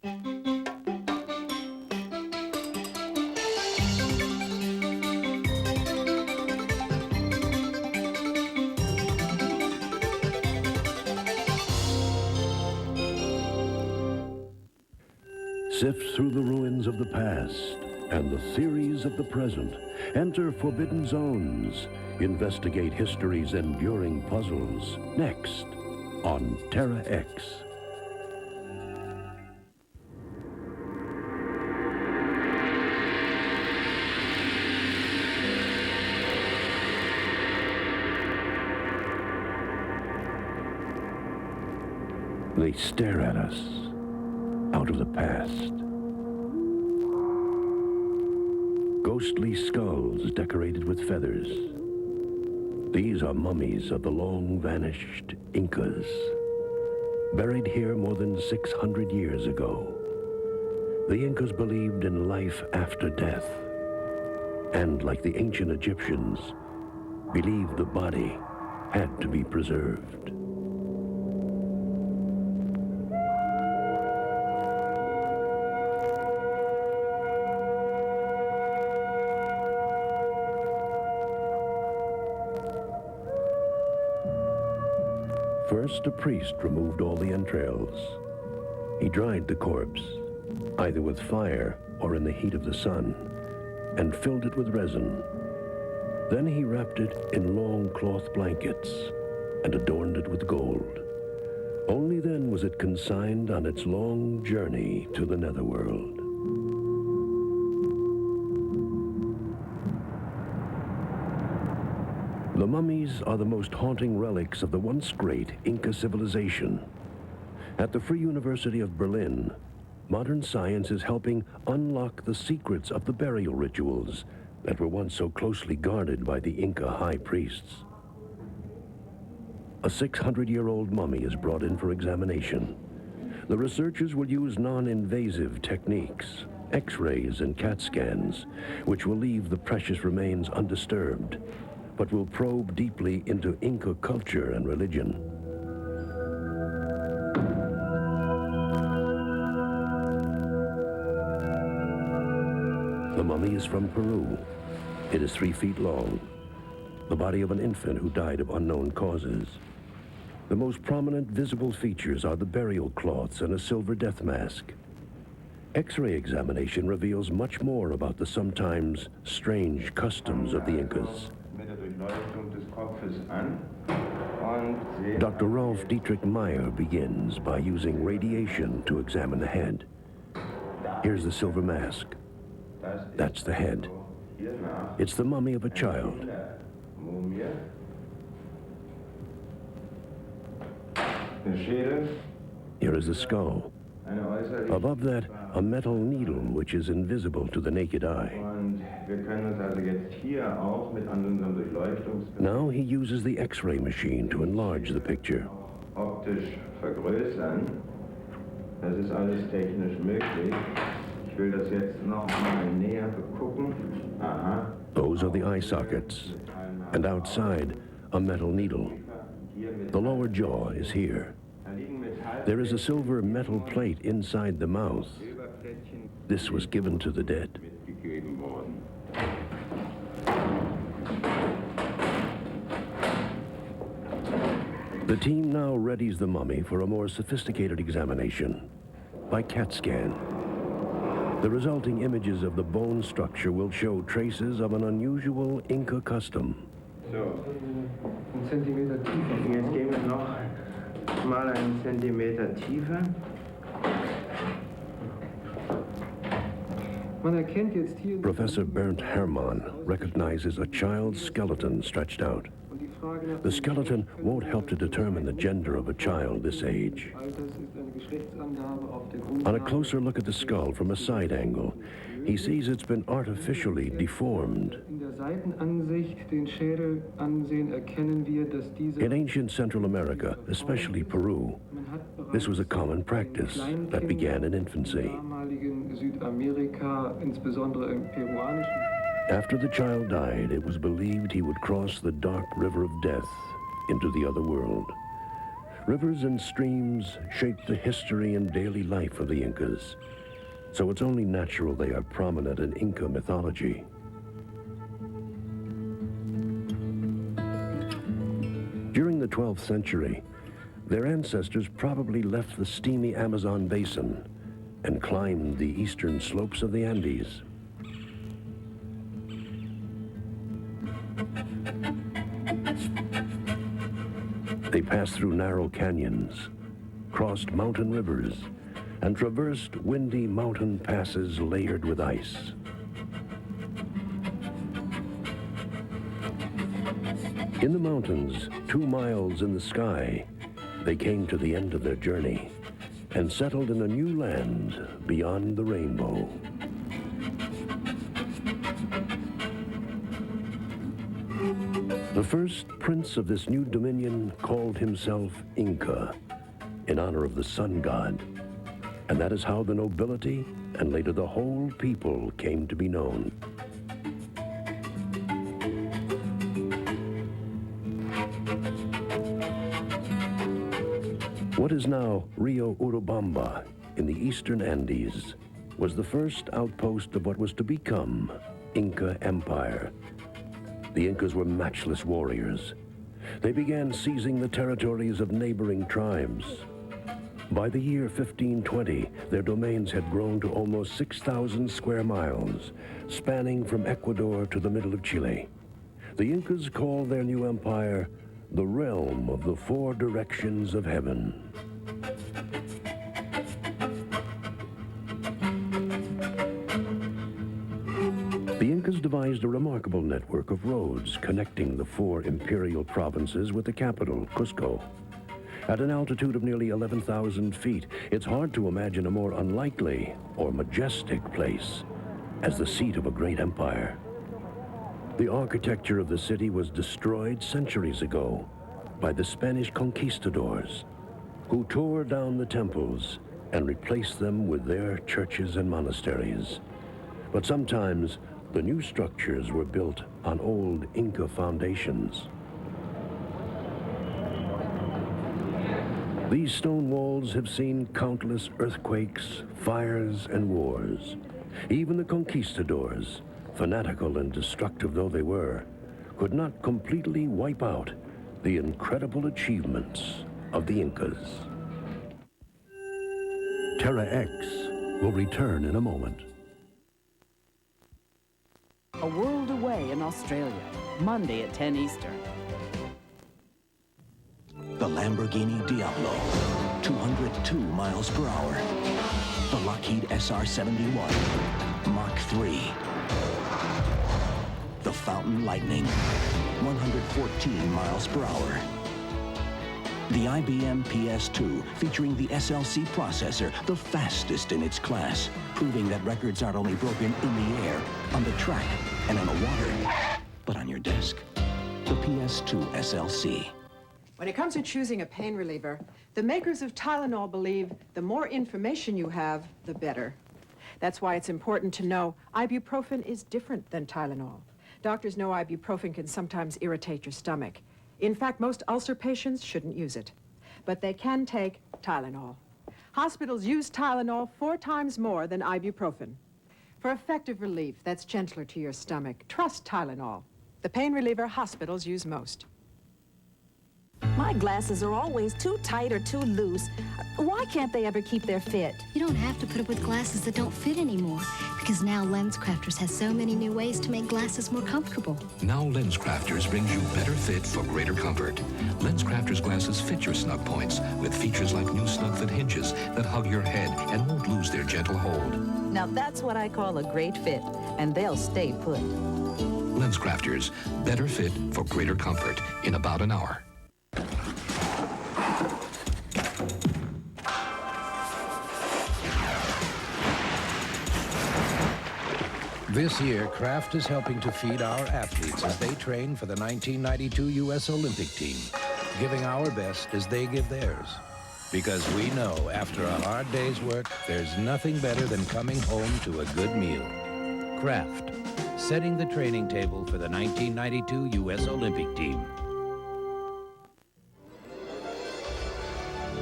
Sift through the ruins of the past and the theories of the present. Enter forbidden zones. Investigate history's enduring puzzles. Next on Terra X. They stare at us out of the past. Ghostly skulls decorated with feathers. These are mummies of the long-vanished Incas, buried here more than 600 years ago. The Incas believed in life after death, and like the ancient Egyptians, believed the body had to be preserved. First, a priest removed all the entrails. He dried the corpse, either with fire or in the heat of the sun, and filled it with resin. Then he wrapped it in long cloth blankets and adorned it with gold. Only then was it consigned on its long journey to the netherworld. The mummies are the most haunting relics of the once great Inca civilization. At the Free University of Berlin, modern science is helping unlock the secrets of the burial rituals that were once so closely guarded by the Inca high priests. A 600-year-old mummy is brought in for examination. The researchers will use non-invasive techniques, X-rays and CAT scans, which will leave the precious remains undisturbed, but will probe deeply into Inca culture and religion. The mummy is from Peru. It is 3 feet long, the body of an infant who died of unknown causes. The most prominent visible features are the burial cloths and a silver death mask. X-ray examination reveals much more about the sometimes strange customs of the Incas. Dr. Rolf Dietrich Meyer begins by using radiation to examine the head. Here's the silver mask. That's the head. It's the mummy of a child. Here is the skull. Above that, a metal needle which is invisible to the naked eye. Now he uses the X-ray machine to enlarge the picture. Those are the eye sockets. And outside, a metal needle. The lower jaw is here. There is a silver metal plate inside the mouth. This was given to the dead. The team now readies the mummy for a more sophisticated examination by CAT scan. The resulting images of the bone structure will show traces of an unusual Inca custom. So, ein Zentimeter tiefer. Jetzt gehen wir noch mal einen Zentimeter tiefer. Professor Bernd Herrmann recognizes a child's skeleton stretched out. The skeleton won't help to determine the gender of a child this age. On a closer look at the skull from a side angle, he sees it's been artificially deformed. In ancient Central America, especially Peru, this was a common practice that began in infancy. After the child died, it was believed he would cross the dark river of death into the other world. Rivers and streams shaped the history and daily life of the Incas, so it's only natural they are prominent in Inca mythology. During the 12th century, their ancestors probably left the steamy Amazon basin and climbed the eastern slopes of the Andes. They passed through narrow canyons, crossed mountain rivers, and traversed windy mountain passes layered with ice. In the mountains, 2 miles in the sky, they came to the end of their journey and settled in a new land beyond the rainbow. The first prince of this new dominion called himself Inca, in honor of the sun god, and that is how the nobility and later the whole people came to be known. What is now Rio Urubamba in the eastern Andes was the first outpost of what was to become Inca Empire. The Incas were matchless warriors. They began seizing the territories of neighboring tribes. By the year 1520, their domains had grown to almost 6,000 square miles, spanning from Ecuador to the middle of Chile. The Incas called their new empire the realm of the 4 directions of heaven. The Incas devised a remarkable network of roads connecting the 4 imperial provinces with the capital, Cusco. At an altitude of nearly 11,000 feet, it's hard to imagine a more unlikely or majestic place as the seat of a great empire. The architecture of the city was destroyed centuries ago by the Spanish conquistadors, who tore down the temples and replaced them with their churches and monasteries. But sometimes the new structures were built on old Inca foundations. These stone walls have seen countless earthquakes, fires, and wars. Even the conquistadors, fanatical and destructive though they were, could not completely wipe out the incredible achievements of the Incas. Terra X will return in a moment. A world away in Australia, Monday at 10 Eastern. The Lamborghini Diablo, 202 miles per hour. The Lockheed SR-71, Mach 3. The Fountain Lightning, 114 miles per hour. The IBM PS2, featuring the SLC processor, the fastest in its class, proving that records aren't only broken in the air, on the track, and on the water, but on your desk. The PS2 SLC. When it comes to choosing a pain reliever, the makers of Tylenol believe the more information you have, the better. That's why it's important to know ibuprofen is different than Tylenol. Doctors know ibuprofen can sometimes irritate your stomach. In fact, most ulcer patients shouldn't use it, but they can take Tylenol. Hospitals use Tylenol 4 times more than ibuprofen. For effective relief that's gentler to your stomach, trust Tylenol, the pain reliever hospitals use most. My glasses are always too tight or too loose. Why can't they ever keep their fit? You don't have to put up with glasses that don't fit anymore, because now LensCrafters has so many new ways to make glasses more comfortable. Now LensCrafters brings you better fit for greater comfort. LensCrafters glasses fit your snug points with features like new snug fit hinges that hug your head and won't lose their gentle hold. Now that's what I call a great fit, and they'll stay put. LensCrafters, better fit for greater comfort in about an hour. This year, Kraft is helping to feed our athletes as they train for the 1992 U.S. Olympic team, giving our best as they give theirs. Because we know after a hard day's work, there's nothing better than coming home to a good meal. Kraft, setting the training table for the 1992 U.S. Olympic team.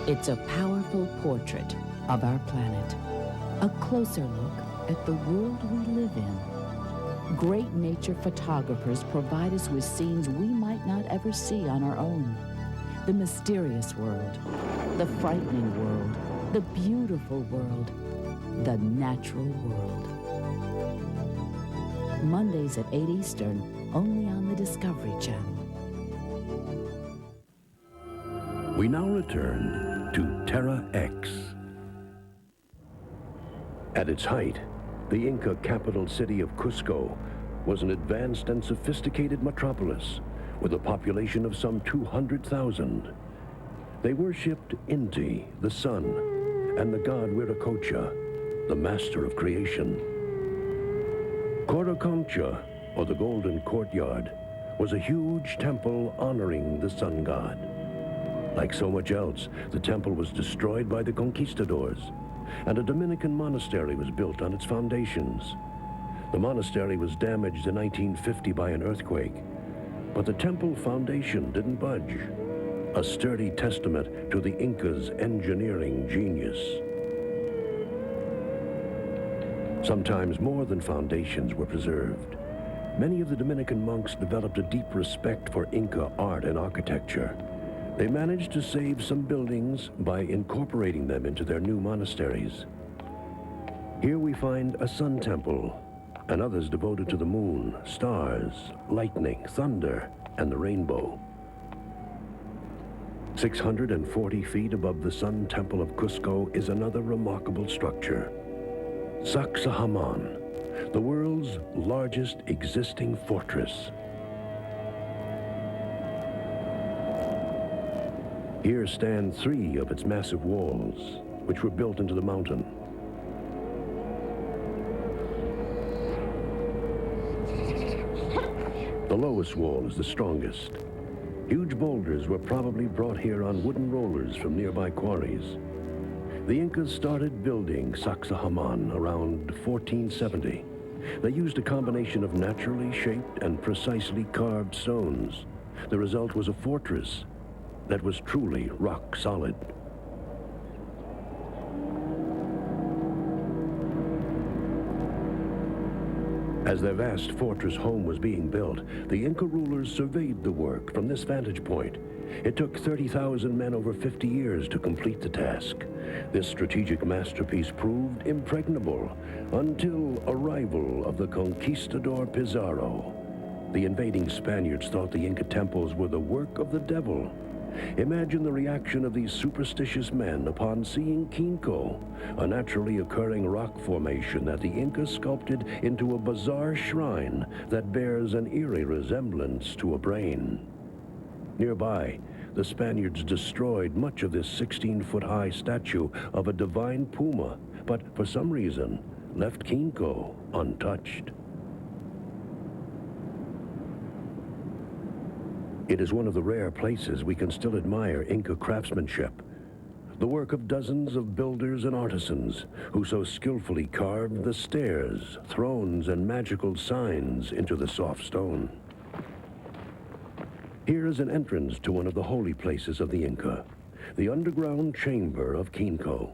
It's a powerful portrait of our planet. A closer look at the world we live in. Great nature photographers provide us with scenes we might not ever see on our own. The mysterious world, the frightening world, the beautiful world, the natural world. Mondays at 8 Eastern, only on the Discovery Channel. We now return to Terra X. At its height, the Inca capital city of Cusco was an advanced and sophisticated metropolis with a population of some 200,000. They worshipped Inti, the sun, and the god Wiracocha, the master of creation. Coroconcha, or the Golden Courtyard, was a huge temple honoring the sun god. Like so much else, the temple was destroyed by the conquistadors, and a Dominican monastery was built on its foundations. The monastery was damaged in 1950 by an earthquake, but the temple foundation didn't budge, a sturdy testament to the Incas' engineering genius. Sometimes more than foundations were preserved. Many of the Dominican monks developed a deep respect for Inca art and architecture. They managed to save some buildings by incorporating them into their new monasteries. Here we find a sun temple, and others devoted to the moon, stars, lightning, thunder, and the rainbow. 640 feet above the Sun Temple of Cusco is another remarkable structure, Sacsayhuaman, the world's largest existing fortress. Here stand 3 of its massive walls, which were built into the mountain. The lowest wall is the strongest. Huge boulders were probably brought here on wooden rollers from nearby quarries. The Incas started building Sacsayhuaman around 1470. They used a combination of naturally shaped and precisely carved stones. The result was a fortress that was truly rock solid. As their vast fortress home was being built, the Inca rulers surveyed the work from this vantage point. It took 30,000 men over 50 years to complete the task. This strategic masterpiece proved impregnable until arrival of the conquistador Pizarro. The invading Spaniards thought the Inca temples were the work of the devil. Imagine the reaction of these superstitious men upon seeing Quinco, a naturally occurring rock formation that the Incas sculpted into a bizarre shrine that bears an eerie resemblance to a brain. Nearby, the Spaniards destroyed much of this 16-foot-high statue of a divine puma, but for some reason left Quinco untouched. It is one of the rare places we can still admire Inca craftsmanship, the work of dozens of builders and artisans who so skillfully carved the stairs, thrones, and magical signs into the soft stone. Here is an entrance to one of the holy places of the Inca, the underground chamber of Quinco.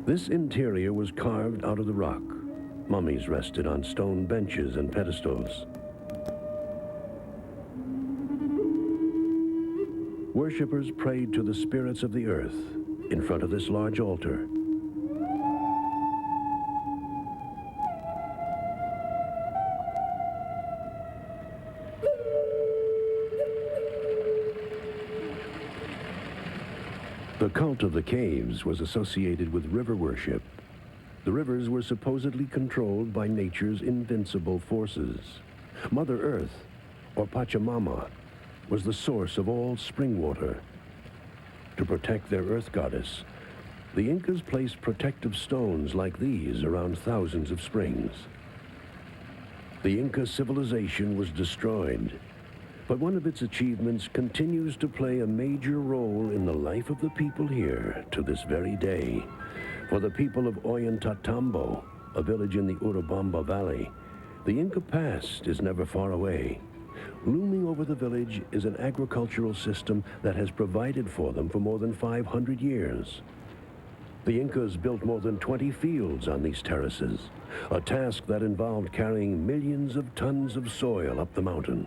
This interior was carved out of the rock. Mummies rested on stone benches and pedestals. Worshippers prayed to the spirits of the earth in front of this large altar. The cult of the caves was associated with river worship. The rivers were supposedly controlled by nature's invincible forces. Mother Earth, or Pachamama, was the source of all spring water. To protect their earth goddess, the Incas placed protective stones like these around thousands of springs. The Inca civilization was destroyed, but one of its achievements continues to play a major role in the life of the people here to this very day. For the people of Ollantaytambo, a village in the Urubamba Valley, The Inca past is never far away. Looming over the village is an agricultural system that has provided for them for more than 500 years. The Incas built more than 20 fields on these terraces, a task that involved carrying millions of tons of soil up the mountain.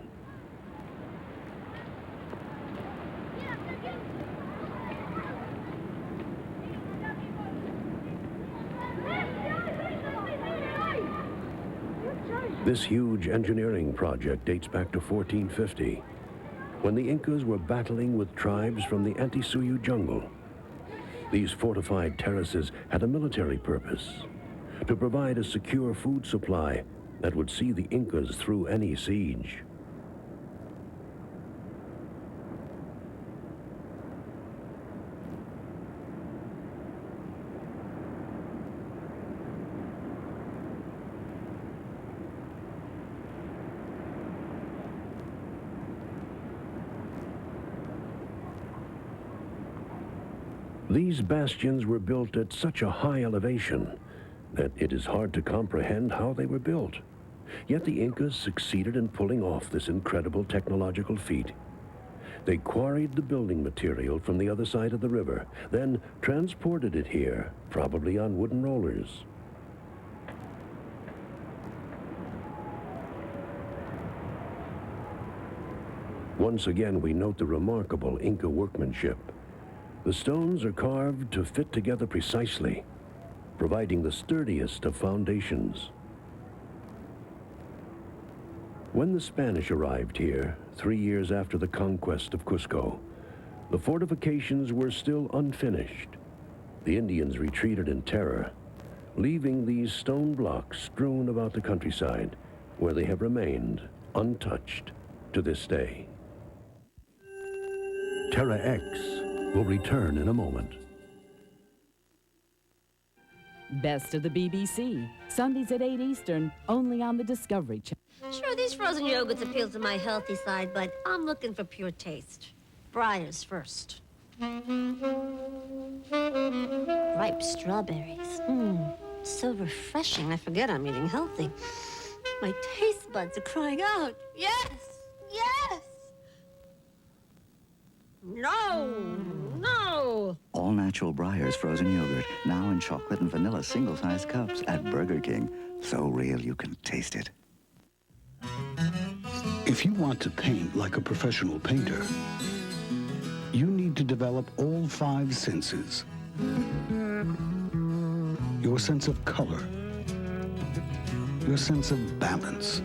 This huge engineering project dates back to 1450, when the Incas were battling with tribes from the Antisuyu jungle. These fortified terraces had a military purpose, to provide a secure food supply that would see the Incas through any siege. These bastions were built at such a high elevation that it is hard to comprehend how they were built. Yet the Incas succeeded in pulling off this incredible technological feat. They quarried the building material from the other side of the river, then transported it here, probably on wooden rollers. Once again, we note the remarkable Inca workmanship. The stones are carved to fit together precisely, providing the sturdiest of foundations. When the Spanish arrived here, 3 years after the conquest of Cusco, the fortifications were still unfinished. The Indians retreated in terror, leaving these stone blocks strewn about the countryside, where they have remained untouched to this day. Terra X will return in a moment. Best of the BBC, Sundays at 8 Eastern, only on the Discovery Channel. Sure, these frozen yogurts appeal to my healthy side, but I'm looking for pure taste. Breyers first. Ripe strawberries. So refreshing, I forget I'm eating healthy. My taste buds are crying out, yes, yes! No! All natural Breyers frozen yogurt, now in chocolate and vanilla single-sized cups at Burger King. So real you can taste it. If you want to paint like a professional painter, you need to develop all 5 senses. Your sense of color, your sense of balance,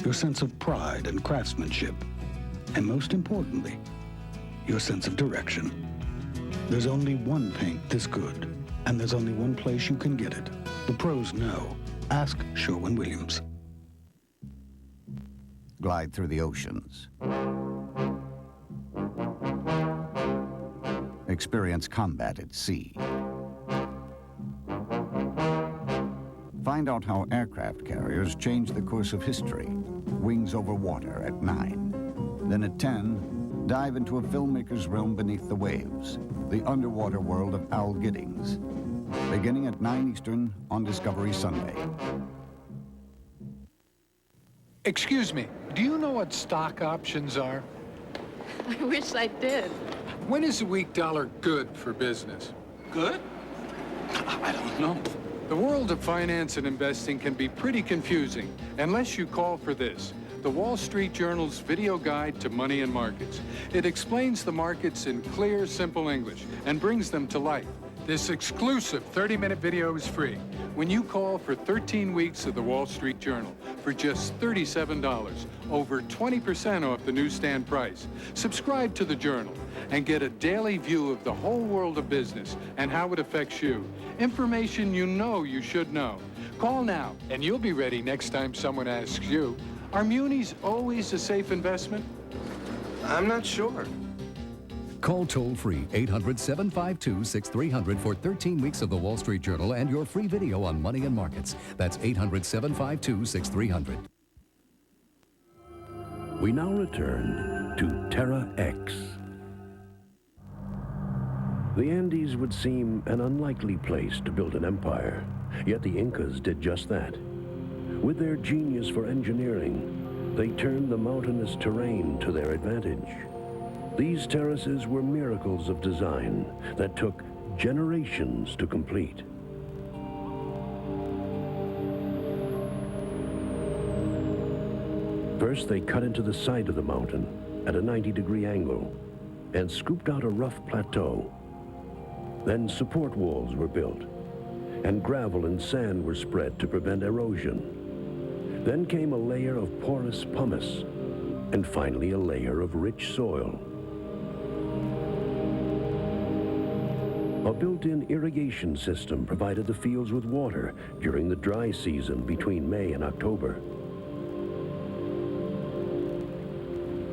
your sense of pride and craftsmanship, and most importantly, your sense of direction. There's only one paint this good, and there's only one place you can get it. The pros know. Ask Sherwin-Williams. Glide through the oceans. Experience combat at sea. Find out how aircraft carriers change the course of history. Wings over water at 9. Then at 10, dive into a filmmaker's realm beneath the waves. The underwater world of Al Giddings. Beginning at 9 Eastern on Discovery Sunday. Excuse me, do you know what stock options are? I wish I did. When is the weak dollar good for business? Good? I don't know. The world of finance and investing can be pretty confusing unless you call for this. The Wall Street Journal's video guide to money and markets. It explains the markets in clear, simple English and brings them to life. This exclusive 30-minute video is free when you call for 13 weeks of the Wall Street Journal for just $37, over 20% off the newsstand price. Subscribe to the Journal and get a daily view of the whole world of business and how it affects you. Information you know you should know. Call now and you'll be ready next time someone asks you, are munis always a safe investment? I'm not sure. Call toll-free 800-752-6300 for 13 weeks of the Wall Street Journal and your free video on money and markets. That's 800-752-6300. We now return to Terra X. The Andes would seem an unlikely place to build an empire, yet the Incas did just that. With their genius for engineering, they turned the mountainous terrain to their advantage. These terraces were miracles of design that took generations to complete. First, they cut into the side of the mountain at a 90-degree angle and scooped out a rough plateau. Then support walls were built, and gravel and sand were spread to prevent erosion. Then came a layer of porous pumice, and finally a layer of rich soil. A built-in irrigation system provided the fields with water during the dry season between May and October.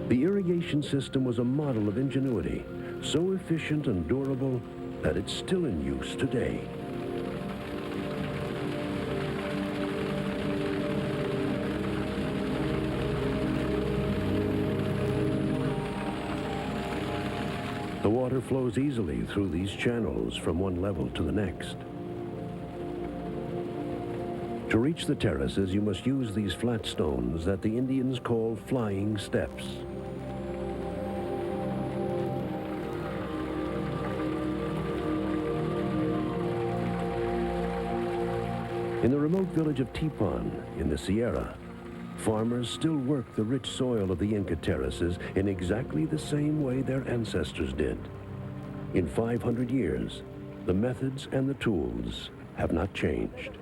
The irrigation system was a model of ingenuity, so efficient and durable that it's still in use today. The water flows easily through these channels from one level to the next. To reach the terraces, you must use these flat stones that the Indians call flying steps. In the remote village of Tipon in the Sierra, farmers still work the rich soil of the Inca terraces in exactly the same way their ancestors did. In 500 years, the methods and the tools have not changed.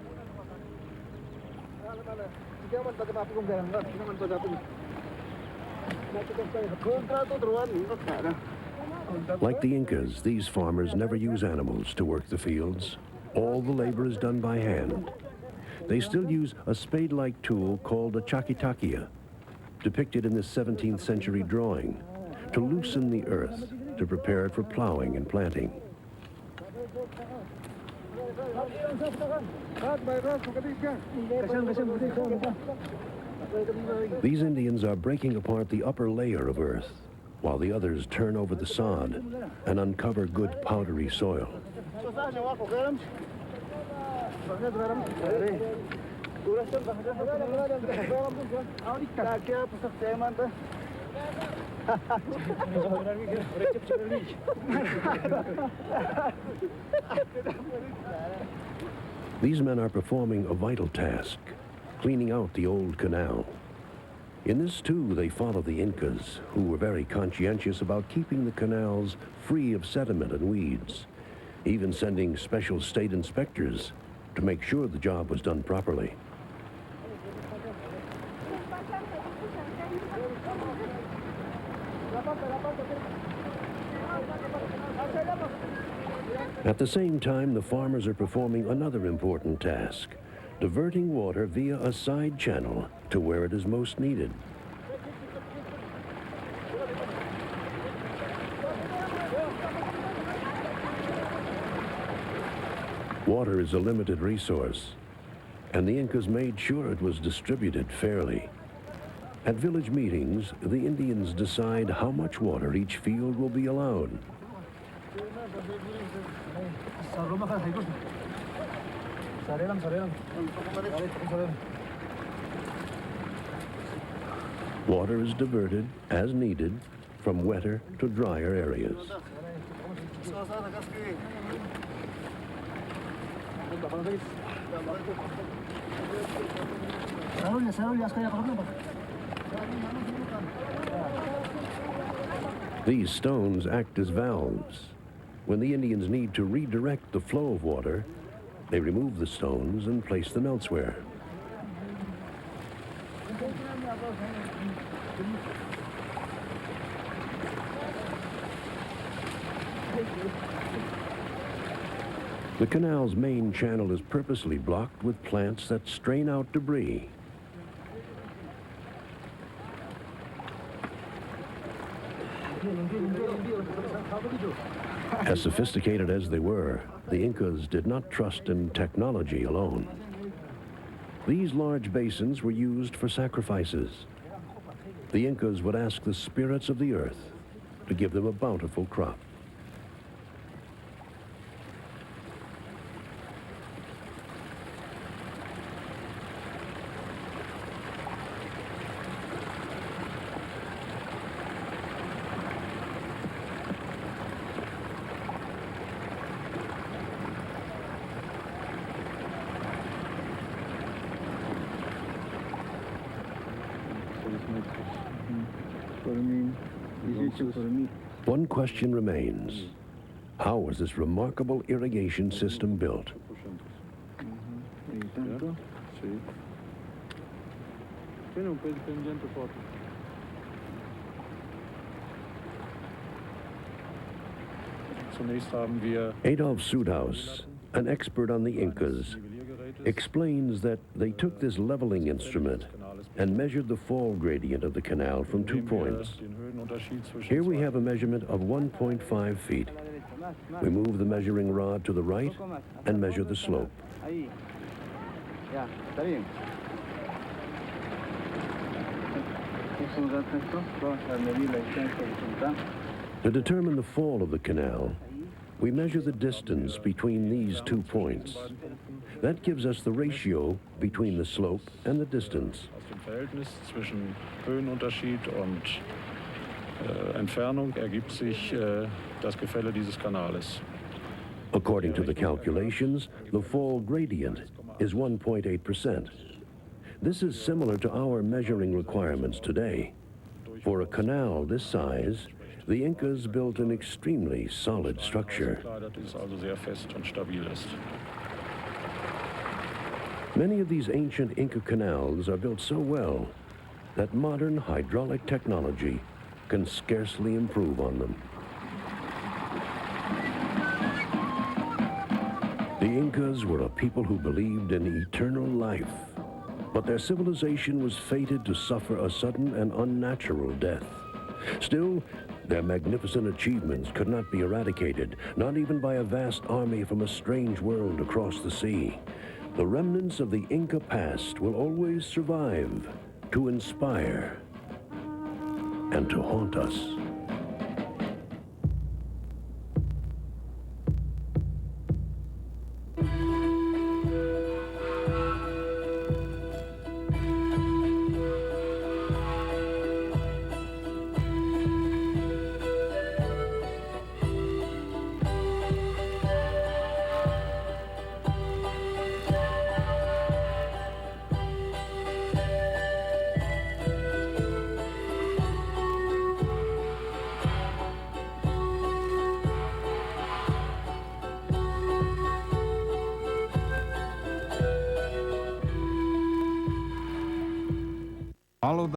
Like the Incas, these farmers never use animals to work the fields. All the labor is done by hand. They still use a spade-like tool called a chakitakia, depicted in this 17th century drawing, to loosen the earth to prepare it for plowing and planting. These Indians are breaking apart the upper layer of earth, while the others turn over the sod and uncover good powdery soil. These men are performing a vital task, cleaning out the old canal. In this too, they follow the Incas, who were very conscientious about keeping the canals free of sediment and weeds, even sending special state inspectors to make sure the job was done properly. At the same time, the farmers are performing another important task, diverting water via a side channel to where it is most needed. Water is a limited resource, and the Incas made sure it was distributed fairly. At village meetings, the Indians decide how much water each field will be allowed. Water is diverted, as needed, from wetter to drier areas. These stones act as valves. When the Indians need to redirect the flow of water, they remove the stones and place them elsewhere. The canal's main channel is purposely blocked with plants that strain out debris. As sophisticated as they were, the Incas did not trust in technology alone. These large basins were used for sacrifices. The Incas would ask the spirits of the earth to give them a bountiful crop. One question remains. How was this remarkable irrigation system built? Adolf Sudhaus, an expert on the Incas, explains that they took this leveling instrument and measured the fall gradient of the canal from 2 points. Here we have a measurement of 1.5 feet. We move the measuring rod to the right and measure the slope. To determine the fall of the canal, we measure the distance between these 2 points. That gives us the ratio between the slope and the distance. Zwischen Höhenunterschied und Entfernung ergibt sich das Gefälle dieses Kanales. According to the calculations, the fall gradient is 1.8%. This is similar to our measuring requirements today. For a canal this size, the Incas built an extremely solid structure. Many of these ancient Inca canals are built so well that modern hydraulic technology can scarcely improve on them. The Incas were a people who believed in eternal life, but their civilization was fated to suffer a sudden and unnatural death. Still, their magnificent achievements could not be eradicated, not even by a vast army from a strange world across the sea. The remnants of the Inca past will always survive to inspire and to haunt us. Follow